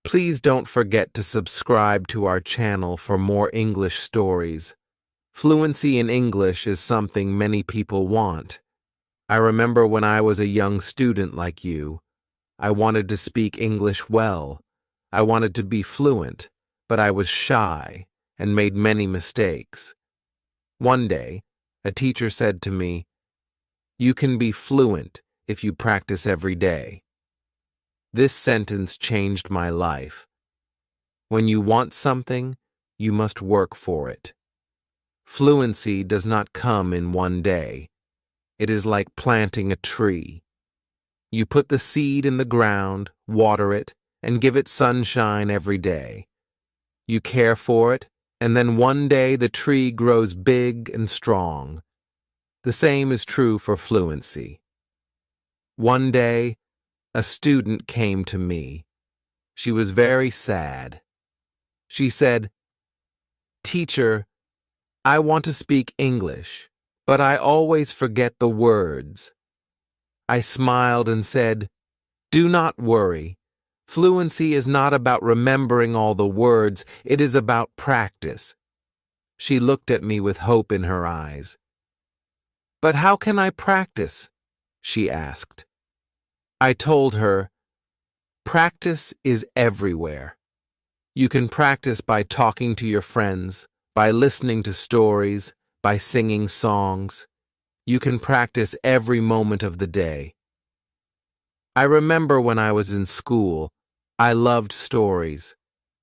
Please don't forget to subscribe to our channel for more English stories. Fluency in English is something many people want. I remember when I was a young student like you, I wanted to speak English well. I wanted to be fluent, but I was shy and made many mistakes. One day, a teacher said to me, "You can be fluent if you practice every day." This sentence changed my life. When you want something, you must work for it. Fluency does not come in one day. It is like planting a tree. You put the seed in the ground, water it, and give it sunshine every day. You care for it, and then one day the tree grows big and strong. The same is true for fluency. One day, a student came to me. She was very sad. She said, "Teacher, I want to speak English, but I always forget the words." I smiled and said, "Do not worry. Fluency is not about remembering all the words, it is about practice." She looked at me with hope in her eyes. "But how can I practice?" she asked. I told her, "Practice is everywhere. You can practice by talking to your friends, by listening to stories, by singing songs. You can practice every moment of the day." I remember when I was in school, I loved stories.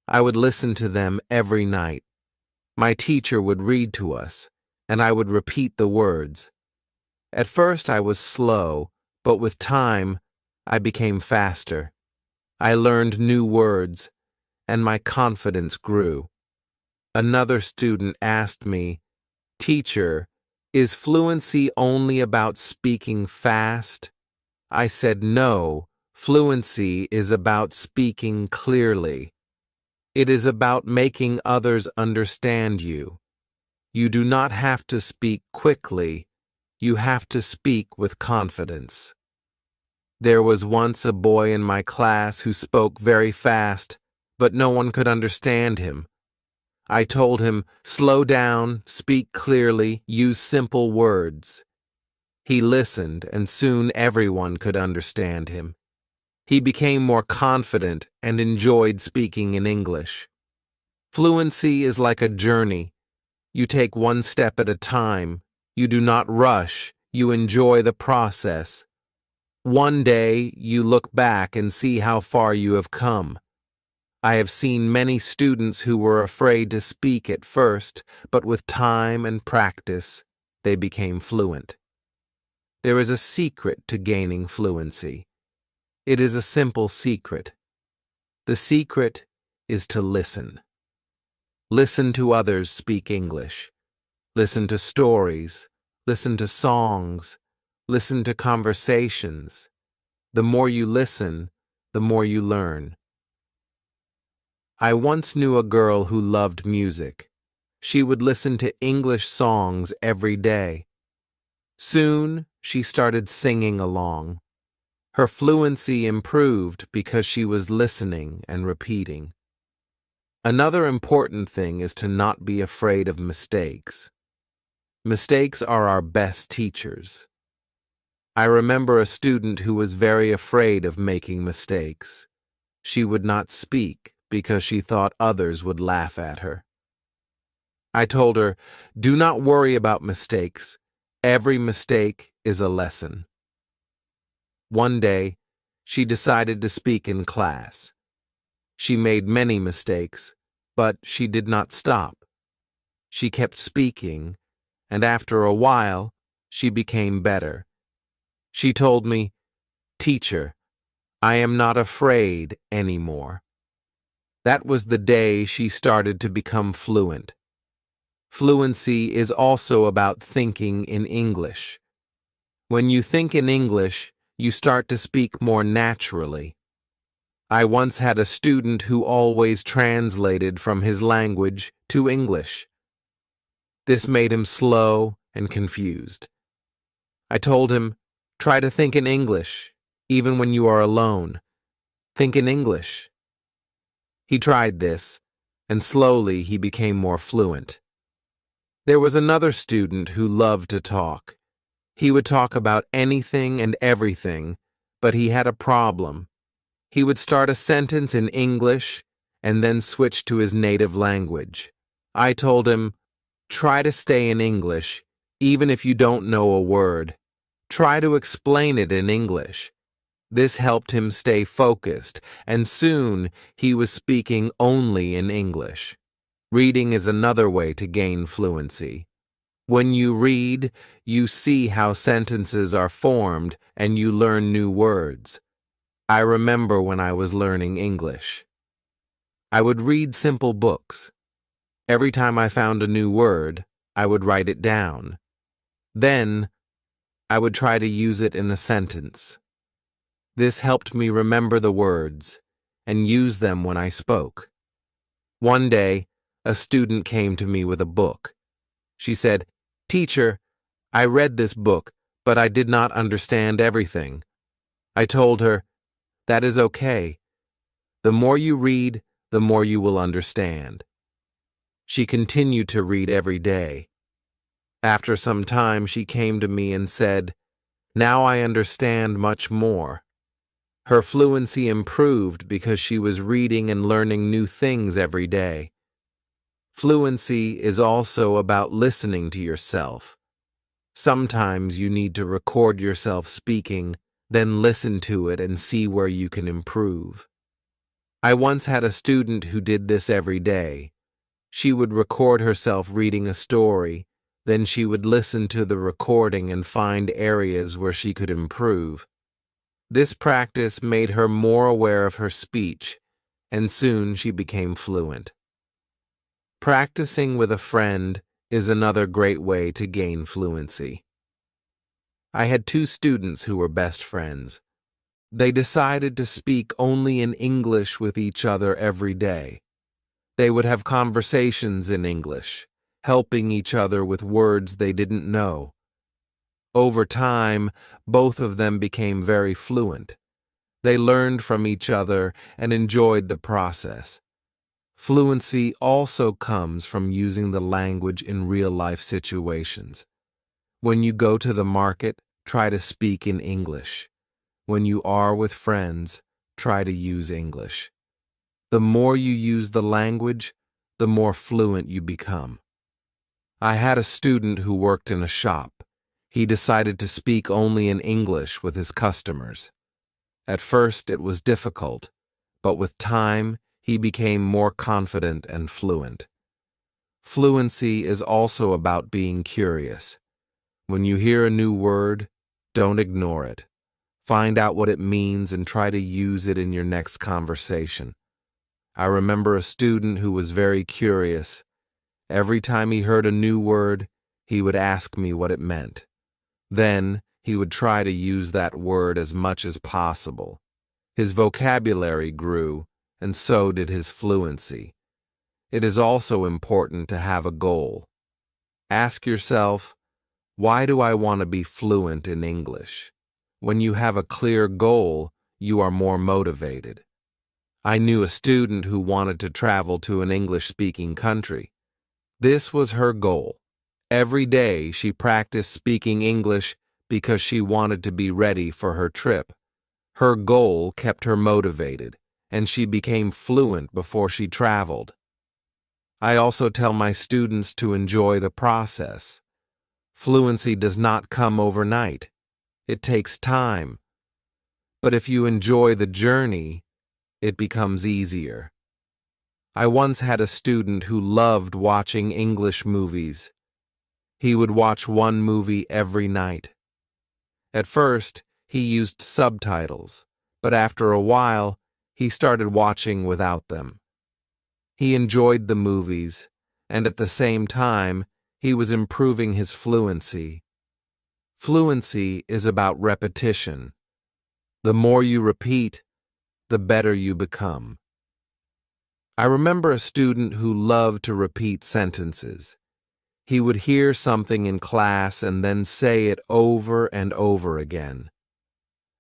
I would listen to them every night. My teacher would read to us, and I would repeat the words. At first I was slow, but with time, I became faster. I learned new words, and my confidence grew. Another student asked me, "Teacher, is fluency only about speaking fast?" I said, "No, fluency is about speaking clearly. It is about making others understand you. You do not have to speak quickly, you have to speak with confidence." There was once a boy in my class who spoke very fast, but no one could understand him. I told him, "Slow down, speak clearly, use simple words." He listened, and soon everyone could understand him. He became more confident and enjoyed speaking in English. Fluency is like a journey. You take one step at a time. You do not rush. You enjoy the process. One day, you look back and see how far you have come. I have seen many students who were afraid to speak at first, but with time and practice, they became fluent. There is a secret to gaining fluency. It is a simple secret. The secret is to listen. Listen to others speak English. Listen to stories. Listen to songs. Listen to conversations. The more you listen, the more you learn. I once knew a girl who loved music. She would listen to English songs every day. Soon, she started singing along. Her fluency improved because she was listening and repeating. Another important thing is to not be afraid of mistakes. Mistakes are our best teachers. I remember a student who was very afraid of making mistakes. She would not speak because she thought others would laugh at her. I told her, "Do not worry about mistakes. Every mistake is a lesson." One day, she decided to speak in class. She made many mistakes, but she did not stop. She kept speaking, and after a while, she became better. She told me, "Teacher, I am not afraid anymore." That was the day she started to become fluent. Fluency is also about thinking in English. When you think in English, you start to speak more naturally. I once had a student who always translated from his language to English. This made him slow and confused. I told him, "Try to think in English, even when you are alone. Think in English." He tried this, and slowly he became more fluent. There was another student who loved to talk. He would talk about anything and everything, but he had a problem. He would start a sentence in English and then switch to his native language. I told him, "Try to stay in English, even if you don't know a word. Try to explain it in English." This helped him stay focused, and soon he was speaking only in English. Reading is another way to gain fluency. When you read, you see how sentences are formed and you learn new words. I remember when I was learning English. I would read simple books. Every time I found a new word, I would write it down. Then, I would try to use it in a sentence. This helped me remember the words and use them when I spoke. One day, a student came to me with a book. She said, "Teacher, I read this book, but I did not understand everything." I told her, "That is okay. The more you read, the more you will understand." She continued to read every day. After some time, she came to me and said, "Now I understand much more." Her fluency improved because she was reading and learning new things every day. Fluency is also about listening to yourself. Sometimes you need to record yourself speaking, then listen to it and see where you can improve. I once had a student who did this every day. She would record herself reading a story, then she would listen to the recording and find areas where she could improve. This practice made her more aware of her speech, and soon she became fluent. Practicing with a friend is another great way to gain fluency. I had two students who were best friends. They decided to speak only in English with each other every day. They would have conversations in English, helping each other with words they didn't know. Over time, both of them became very fluent. They learned from each other and enjoyed the process. Fluency also comes from using the language in real-life situations. When you go to the market, try to speak in English. When you are with friends, try to use English. The more you use the language, the more fluent you become. I had a student who worked in a shop. He decided to speak only in English with his customers. At first, it was difficult, but with time, he became more confident and fluent. Fluency is also about being curious. When you hear a new word, don't ignore it. Find out what it means and try to use it in your next conversation. I remember a student who was very curious. Every time he heard a new word, he would ask me what it meant. Then, he would try to use that word as much as possible. His vocabulary grew, and so did his fluency. It is also important to have a goal. Ask yourself, why do I want to be fluent in English? When you have a clear goal, you are more motivated. I knew a student who wanted to travel to an English-speaking country. This was her goal. Every day she practiced speaking English because she wanted to be ready for her trip. Her goal kept her motivated, and she became fluent before she traveled. I also tell my students to enjoy the process. Fluency does not come overnight. It takes time. But if you enjoy the journey, it becomes easier. I once had a student who loved watching English movies. He would watch one movie every night. At first, he used subtitles, but after a while, he started watching without them. He enjoyed the movies, and at the same time, he was improving his fluency. Fluency is about repetition. The more you repeat, the better you become. I remember a student who loved to repeat sentences. He would hear something in class and then say it over and over again.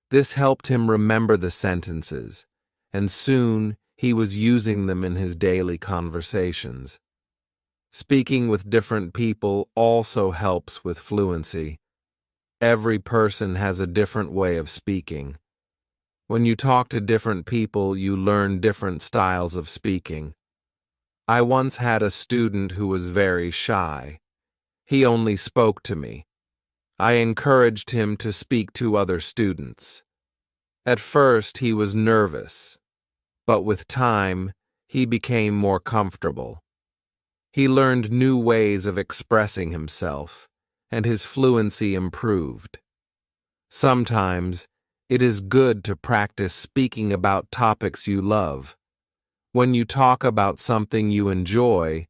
This helped him remember the sentences, and soon he was using them in his daily conversations. Speaking with different people also helps with fluency. Every person has a different way of speaking. When you talk to different people, you learn different styles of speaking. I once had a student who was very shy. He only spoke to me. I encouraged him to speak to other students. At first, he was nervous, but with time, he became more comfortable. He learned new ways of expressing himself, and his fluency improved. Sometimes, it is good to practice speaking about topics you love. When you talk about something you enjoy,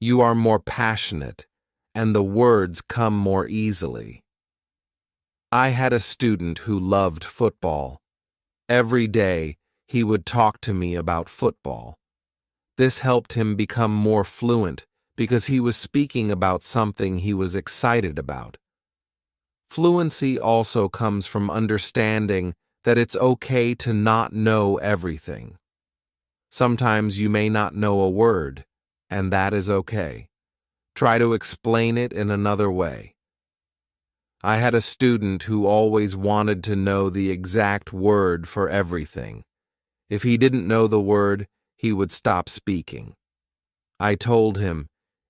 you are more passionate, and the words come more easily. I had a student who loved football. Every day, he would talk to me about football. This helped him become more fluent because he was speaking about something he was excited about. Fluency also comes from understanding that it's okay to not know everything. Sometimes you may not know a word, and that is okay. Try to explain it in another way. I had a student who always wanted to know the exact word for everything. If he didn't know the word, he would stop speaking. I told him,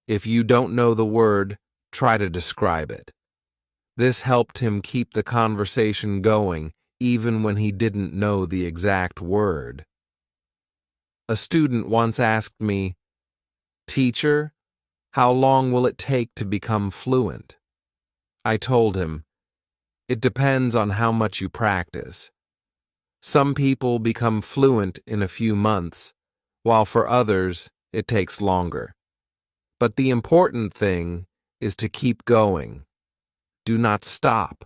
if you don't know the word, try to describe it. This helped him keep the conversation going even when he didn't know the exact word. A student once asked me, "Teacher, how long will it take to become fluent?" I told him, it depends on how much you practice. Some people become fluent in a few months, while for others it takes longer. But the important thing is to keep going. Do not stop.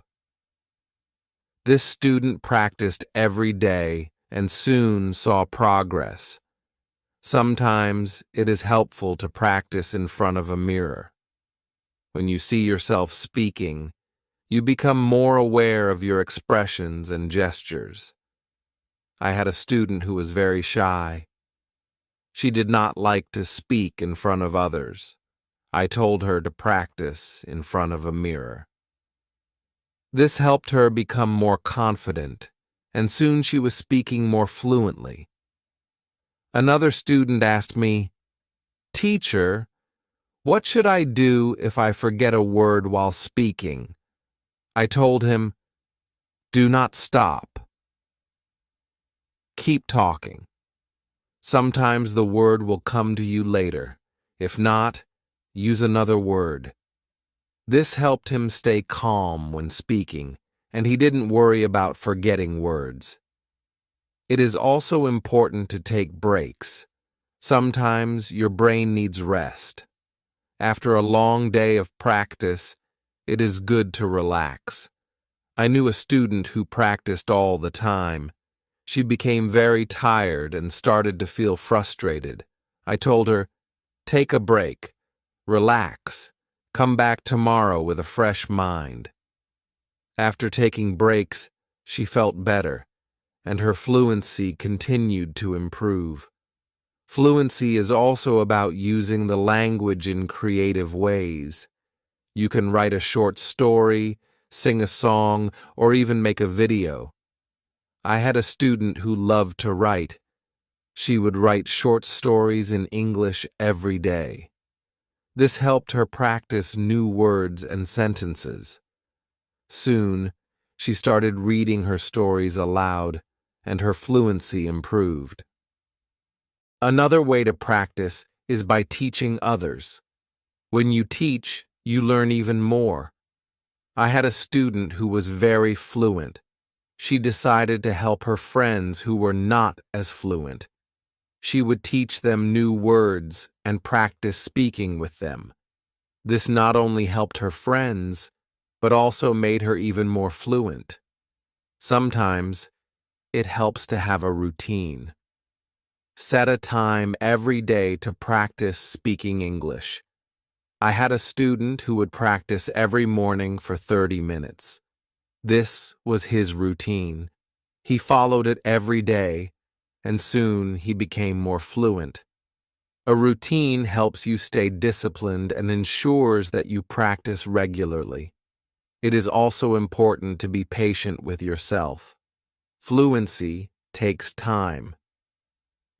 This student practiced every day and soon saw progress. Sometimes it is helpful to practice in front of a mirror. When you see yourself speaking, you become more aware of your expressions and gestures. I had a student who was very shy. She did not like to speak in front of others. I told her to practice in front of a mirror. This helped her become more confident, and soon she was speaking more fluently. Another student asked me, "Teacher, what should I do if I forget a word while speaking?" I told him, do not stop. Keep talking. Sometimes the word will come to you later. If not, use another word. This helped him stay calm when speaking, and he didn't worry about forgetting words. It is also important to take breaks. Sometimes your brain needs rest. After a long day of practice, it is good to relax. I knew a student who practiced all the time. She became very tired and started to feel frustrated. I told her, take a break, relax, come back tomorrow with a fresh mind. After taking breaks, she felt better, and her fluency continued to improve. Fluency is also about using the language in creative ways. You can write a short story, sing a song, or even make a video. I had a student who loved to write. She would write short stories in English every day. This helped her practice new words and sentences. Soon, she started reading her stories aloud, and her fluency improved. Another way to practice is by teaching others. When you teach, you learn even more. I had a student who was very fluent. She decided to help her friends who were not as fluent. She would teach them new words and practice speaking with them. This not only helped her friends, but also made her even more fluent. Sometimes, it helps to have a routine. Set a time every day to practice speaking English. I had a student who would practice every morning for 30 minutes. This was his routine. He followed it every day, and soon he became more fluent. A routine helps you stay disciplined and ensures that you practice regularly. It is also important to be patient with yourself. Fluency takes time.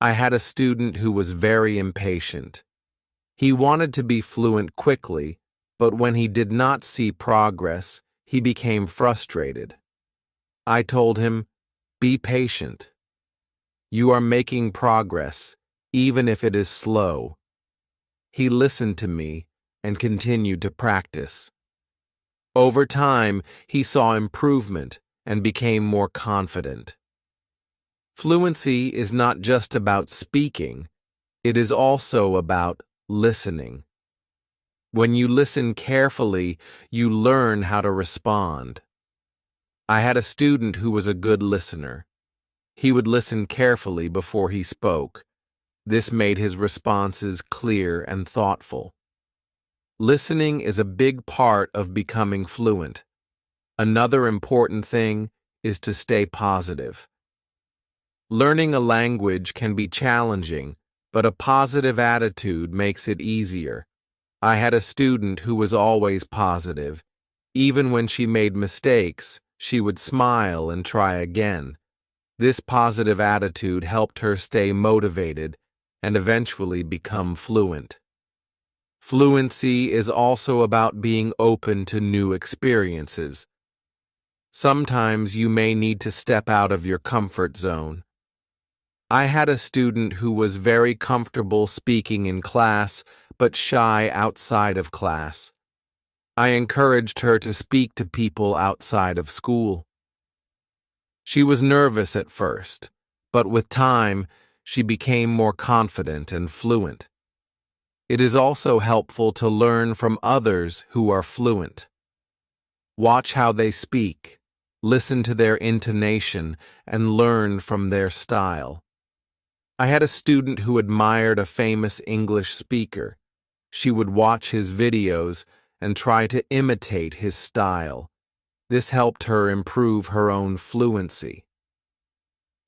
I had a student who was very impatient. He wanted to be fluent quickly, but when he did not see progress, he became frustrated. I told him, "Be patient. You are making progress, even if it is slow." He listened to me and continued to practice. Over time, he saw improvement and became more confident. Fluency is not just about speaking, it is also about listening. When you listen carefully, you learn how to respond. I had a student who was a good listener. He would listen carefully before he spoke. This made his responses clear and thoughtful. Listening is a big part of becoming fluent. Another important thing is to stay positive. Learning a language can be challenging, but a positive attitude makes it easier. I had a student who was always positive. Even when she made mistakes, she would smile and try again. This positive attitude helped her stay motivated and eventually become fluent. Fluency is also about being open to new experiences. Sometimes you may need to step out of your comfort zone. I had a student who was very comfortable speaking in class, but shy outside of class. I encouraged her to speak to people outside of school. She was nervous at first, but with time, she became more confident and fluent. It is also helpful to learn from others who are fluent. Watch how they speak, listen to their intonation, and learn from their style. I had a student who admired a famous English speaker. She would watch his videos and try to imitate his style. This helped her improve her own fluency.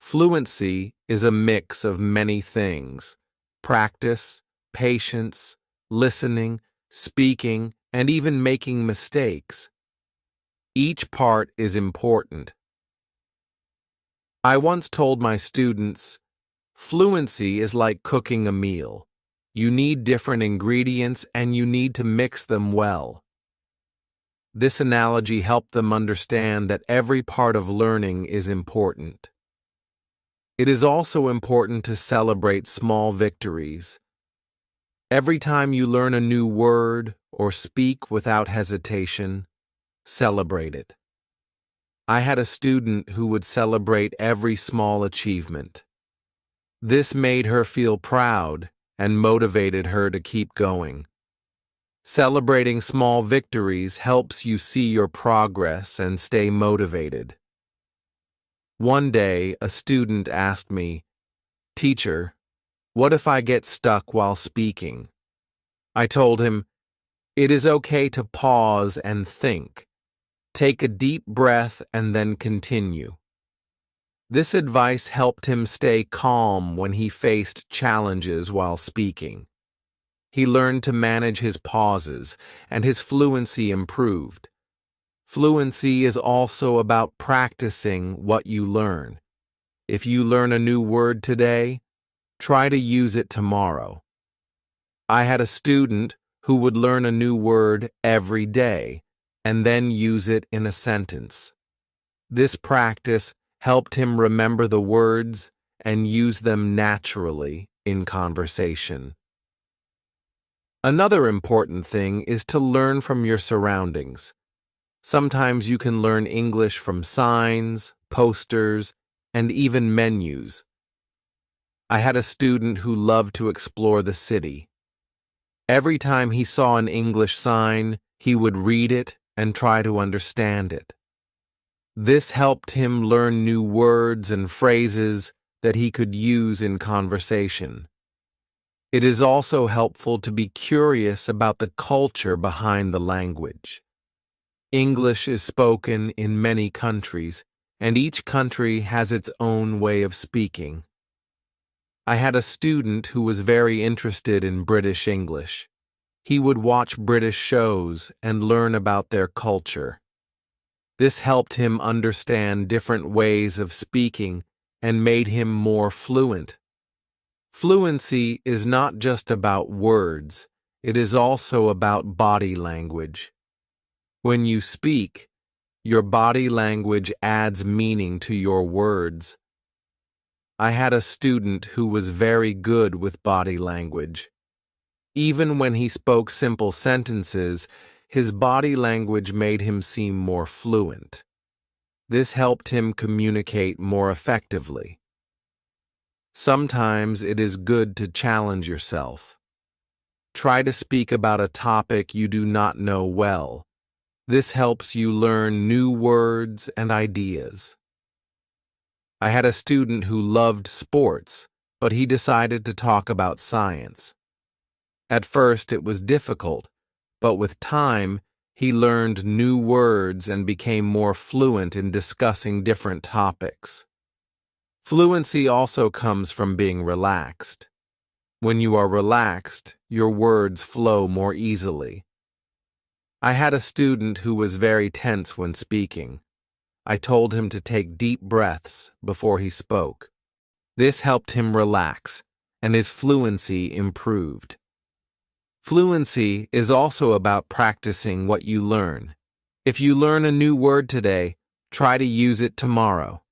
Fluency is a mix of many things: practice, patience, listening, speaking, and even making mistakes. Each part is important. I once told my students, fluency is like cooking a meal. You need different ingredients and you need to mix them well. This analogy helped them understand that every part of learning is important. It is also important to celebrate small victories. Every time you learn a new word or speak without hesitation, celebrate it. I had a student who would celebrate every small achievement. This made her feel proud and motivated her to keep going. Celebrating small victories helps you see your progress and stay motivated. One day, a student asked me, "Teacher, what if I get stuck while speaking?" I told him, "It is okay to pause and think. Take a deep breath and then continue." This advice helped him stay calm when he faced challenges while speaking. He learned to manage his pauses, and his fluency improved. Fluency is also about practicing what you learn. If you learn a new word today, try to use it tomorrow. I had a student who would learn a new word every day and then use it in a sentence. This practice helped him remember the words and use them naturally in conversation. Another important thing is to learn from your surroundings. Sometimes you can learn English from signs, posters, and even menus. I had a student who loved to explore the city. Every time he saw an English sign, he would read it and try to understand it. This helped him learn new words and phrases that he could use in conversation. It is also helpful to be curious about the culture behind the language. English is spoken in many countries, and each country has its own way of speaking. I had a student who was very interested in British English. He would watch British shows and learn about their culture. This helped him understand different ways of speaking and made him more fluent. Fluency is not just about words, it is also about body language. When you speak, your body language adds meaning to your words. I had a student who was very good with body language. Even when he spoke simple sentences, his body language made him seem more fluent. This helped him communicate more effectively. Sometimes it is good to challenge yourself. Try to speak about a topic you do not know well. This helps you learn new words and ideas. I had a student who loved sports, but he decided to talk about science. At first it was difficult, but with time, he learned new words and became more fluent in discussing different topics. Fluency also comes from being relaxed. When you are relaxed, your words flow more easily. I had a student who was very tense when speaking. I told him to take deep breaths before he spoke. This helped him relax, and his fluency improved. Fluency is also about practicing what you learn. If you learn a new word today, try to use it tomorrow.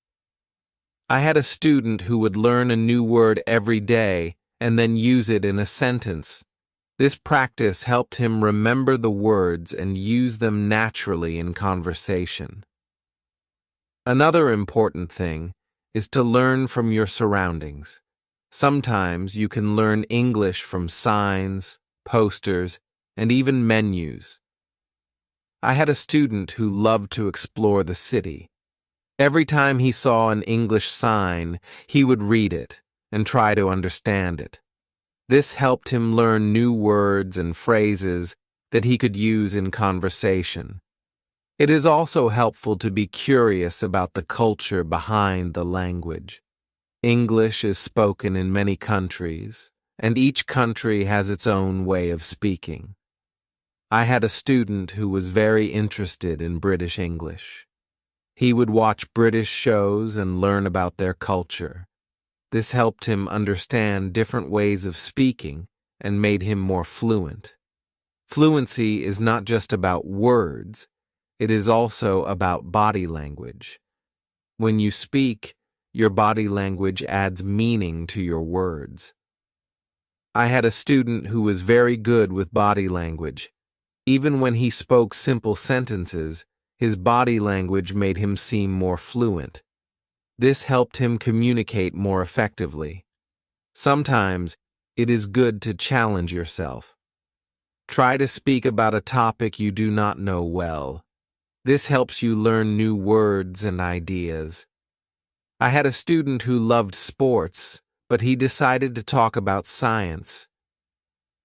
I had a student who would learn a new word every day and then use it in a sentence. This practice helped him remember the words and use them naturally in conversation. Another important thing is to learn from your surroundings. Sometimes you can learn English from signs, posters, and even menus. I had a student who loved to explore the city. Every time he saw an English sign, he would read it and try to understand it. This helped him learn new words and phrases that he could use in conversation. It is also helpful to be curious about the culture behind the language. English is spoken in many countries, and each country has its own way of speaking. I had a student who was very interested in British English. He would watch British shows and learn about their culture. This helped him understand different ways of speaking and made him more fluent. Fluency is not just about words, it is also about body language. When you speak, your body language adds meaning to your words. I had a student who was very good with body language. Even when he spoke simple sentences, his body language made him seem more fluent. This helped him communicate more effectively. Sometimes it is good to challenge yourself. Try to speak about a topic you do not know well. This helps you learn new words and ideas. I had a student who loved sports, but he decided to talk about science.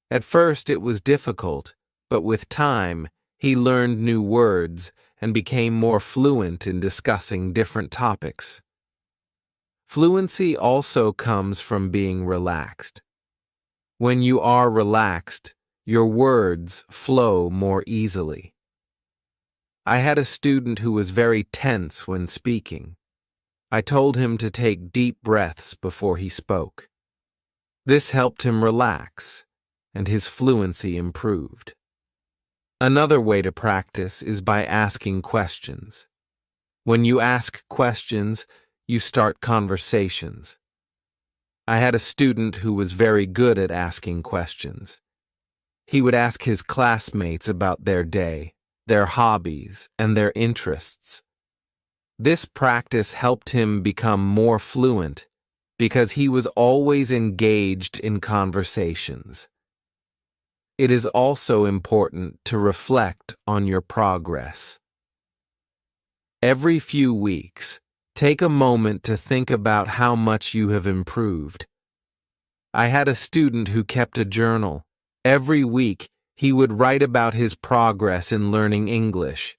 At first it was difficult, but with time, he learned new words and became more fluent in discussing different topics. Fluency also comes from being relaxed. When you are relaxed, your words flow more easily. I had a student who was very tense when speaking. I told him to take deep breaths before he spoke. This helped him relax, and his fluency improved. Another way to practice is by asking questions. When you ask questions, you start conversations. I had a student who was very good at asking questions. He would ask his classmates about their day, their hobbies, and their interests. This practice helped him become more fluent because he was always engaged in conversations. It is also important to reflect on your progress. Every few weeks, take a moment to think about how much you have improved. I had a student who kept a journal. Every week, he would write about his progress in learning English.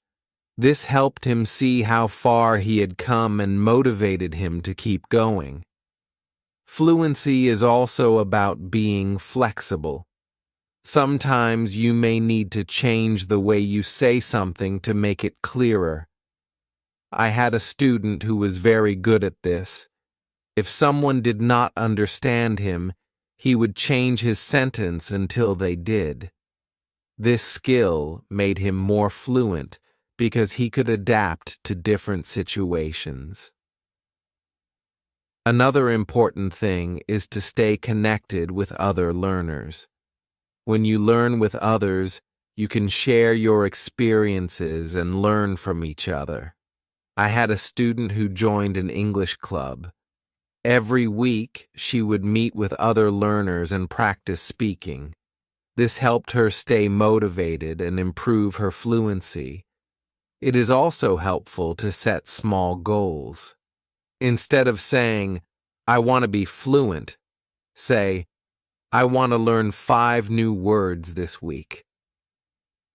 This helped him see how far he had come and motivated him to keep going. Fluency is also about being flexible. Sometimes you may need to change the way you say something to make it clearer. I had a student who was very good at this. If someone did not understand him, he would change his sentence until they did. This skill made him more fluent because he could adapt to different situations. Another important thing is to stay connected with other learners. When you learn with others, you can share your experiences and learn from each other. I had a student who joined an English club. Every week, she would meet with other learners and practice speaking. This helped her stay motivated and improve her fluency. It is also helpful to set small goals. Instead of saying, "I want to be fluent," say, "I want to learn 5 new words this week."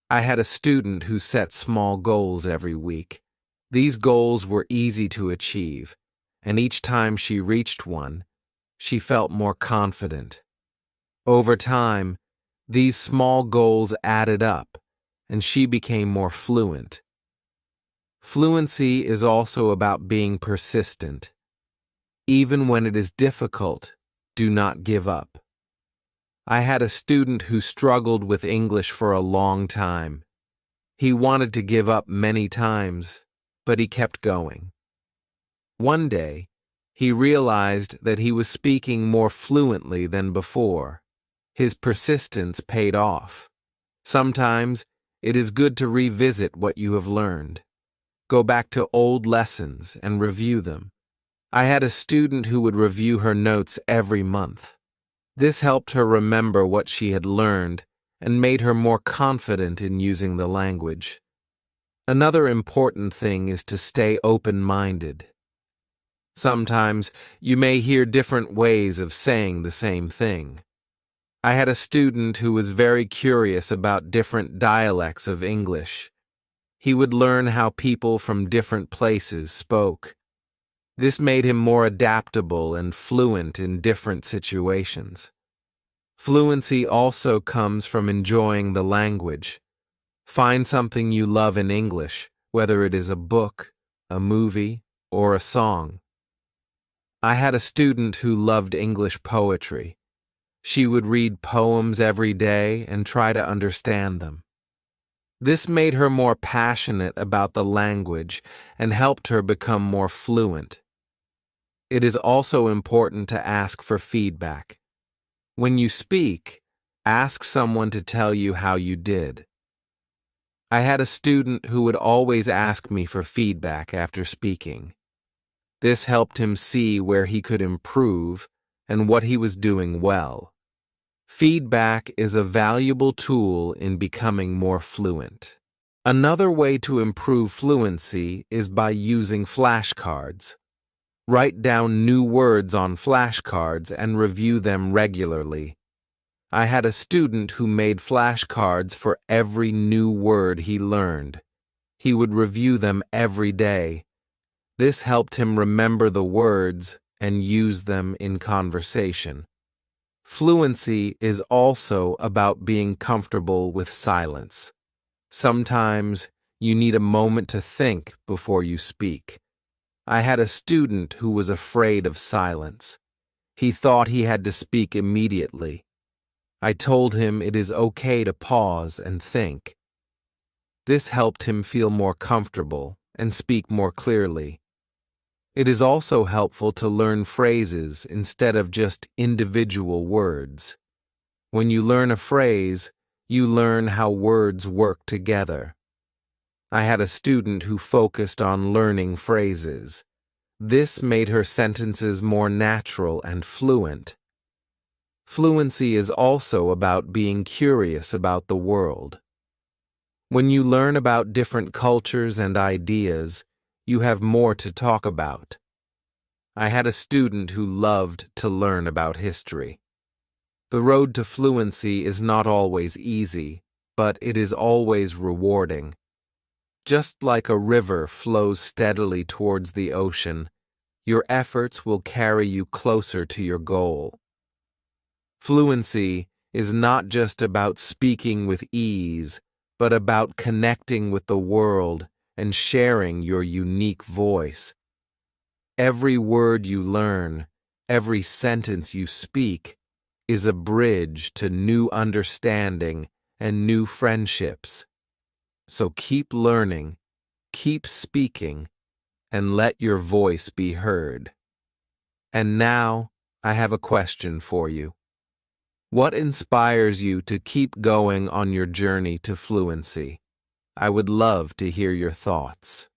I had a student who set small goals every week. These goals were easy to achieve, and each time she reached one, she felt more confident. Over time, these small goals added up, and she became more fluent. Fluency is also about being persistent. Even when it is difficult, do not give up. I had a student who struggled with English for a long time. He wanted to give up many times, but he kept going. One day, he realized that he was speaking more fluently than before. His persistence paid off. Sometimes, it is good to revisit what you have learned. Go back to old lessons and review them. I had a student who would review her notes every month. This helped her remember what she had learned and made her more confident in using the language. Another important thing is to stay open-minded. Sometimes you may hear different ways of saying the same thing. I had a student who was very curious about different dialects of English. He would learn how people from different places spoke. This made him more adaptable and fluent in different situations. Fluency also comes from enjoying the language. Find something you love in English, whether it is a book, a movie, or a song. I had a student who loved English poetry. She would read poems every day and try to understand them. This made her more passionate about the language and helped her become more fluent. It is also important to ask for feedback. When you speak, ask someone to tell you how you did. I had a student who would always ask me for feedback after speaking. This helped him see where he could improve and what he was doing well. Feedback is a valuable tool in becoming more fluent. Another way to improve fluency is by using flashcards. Write down new words on flashcards and review them regularly. I had a student who made flashcards for every new word he learned. He would review them every day. This helped him remember the words and use them in conversation. Fluency is also about being comfortable with silence. Sometimes you need a moment to think before you speak. I had a student who was afraid of silence. He thought he had to speak immediately. I told him it is okay to pause and think. This helped him feel more comfortable and speak more clearly. It is also helpful to learn phrases instead of just individual words. When you learn a phrase, you learn how words work together. I had a student who focused on learning phrases. This made her sentences more natural and fluent. Fluency is also about being curious about the world. When you learn about different cultures and ideas, you have more to talk about. I had a student who loved to learn about history. The road to fluency is not always easy, but it is always rewarding. Just like a river flows steadily towards the ocean, Your efforts will carry you closer to your goal. Fluency is not just about speaking with ease, but about connecting with the world and sharing your unique voice. Every word you learn, every sentence you speak, is a bridge to new understanding and new friendships. So keep learning, keep speaking, and let your voice be heard. And now, I have a question for you. What inspires you to keep going on your journey to fluency? I would love to hear your thoughts.